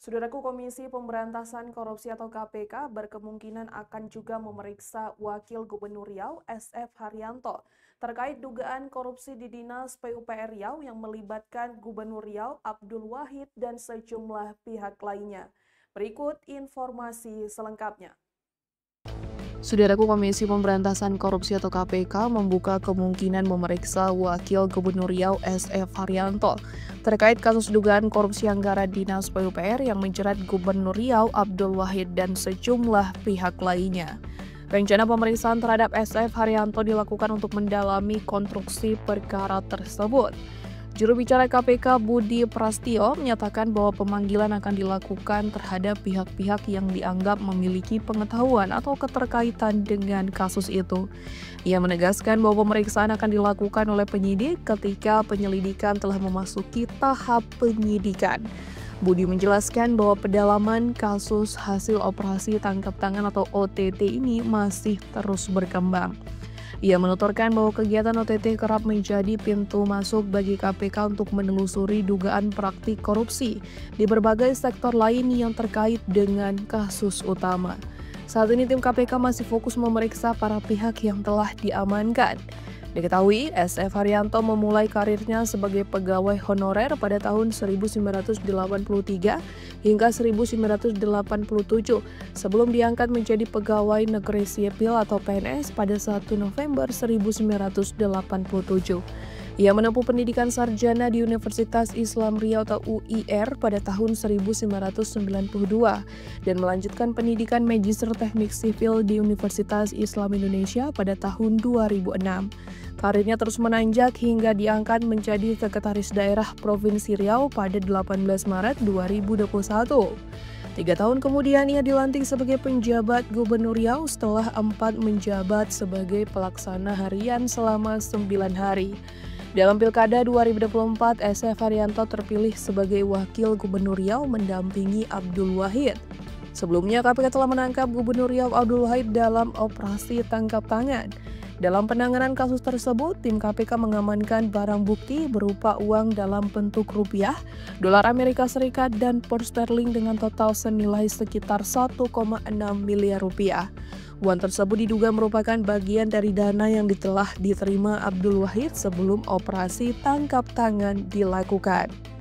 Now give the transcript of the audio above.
Saudaraku, Komisi Pemberantasan Korupsi atau KPK berkemungkinan akan juga memeriksa Wakil Gubernur Riau SF Haryanto terkait dugaan korupsi di Dinas PUPR Riau yang melibatkan Gubernur Riau Abdul Wahid dan sejumlah pihak lainnya. Berikut informasi selengkapnya. Saudaraku, Komisi Pemberantasan Korupsi atau KPK membuka kemungkinan memeriksa Wakil Gubernur Riau SF Haryanto terkait kasus dugaan korupsi anggaran Dinas PUPR yang menjerat Gubernur Riau Abdul Wahid dan sejumlah pihak lainnya. Rencana pemeriksaan terhadap SF Haryanto dilakukan untuk mendalami konstruksi perkara tersebut. Juru bicara KPK Budi Prastio menyatakan bahwa pemanggilan akan dilakukan terhadap pihak-pihak yang dianggap memiliki pengetahuan atau keterkaitan dengan kasus itu. Ia menegaskan bahwa pemeriksaan akan dilakukan oleh penyidik ketika penyelidikan telah memasuki tahap penyidikan. Budi menjelaskan bahwa pendalaman kasus hasil operasi tangkap tangan atau OTT ini masih terus berkembang. Ia menuturkan bahwa kegiatan OTT kerap menjadi pintu masuk bagi KPK untuk menelusuri dugaan praktik korupsi di berbagai sektor lain yang terkait dengan kasus utama. Saat ini tim KPK masih fokus memeriksa para pihak yang telah diamankan. Diketahui, SF Haryanto memulai karirnya sebagai pegawai honorer pada tahun 1983 hingga 1987 sebelum diangkat menjadi pegawai negeri sipil atau PNS pada 1 November 1987. Ia menempuh pendidikan sarjana di Universitas Islam Riau atau UIR pada tahun 1992 dan melanjutkan pendidikan Magister Teknik Sipil di Universitas Islam Indonesia pada tahun 2006. Karirnya terus menanjak hingga diangkat menjadi Sekretaris Daerah Provinsi Riau pada 18 Maret 2021. 3 tahun kemudian ia dilantik sebagai penjabat Gubernur Riau setelah 4 menjabat sebagai pelaksana harian selama 9 hari. Dalam Pilkada 2024, SF Haryanto terpilih sebagai Wakil Gubernur Riau mendampingi Abdul Wahid. Sebelumnya, KPK telah menangkap Gubernur Riau Abdul Wahid dalam operasi tangkap tangan. Dalam penanganan kasus tersebut, tim KPK mengamankan barang bukti berupa uang dalam bentuk rupiah, dolar Amerika Serikat, dan pound sterling dengan total senilai sekitar 1,6 miliar rupiah. Uang tersebut diduga merupakan bagian dari dana yang telah diterima Abdul Wahid sebelum operasi tangkap tangan dilakukan.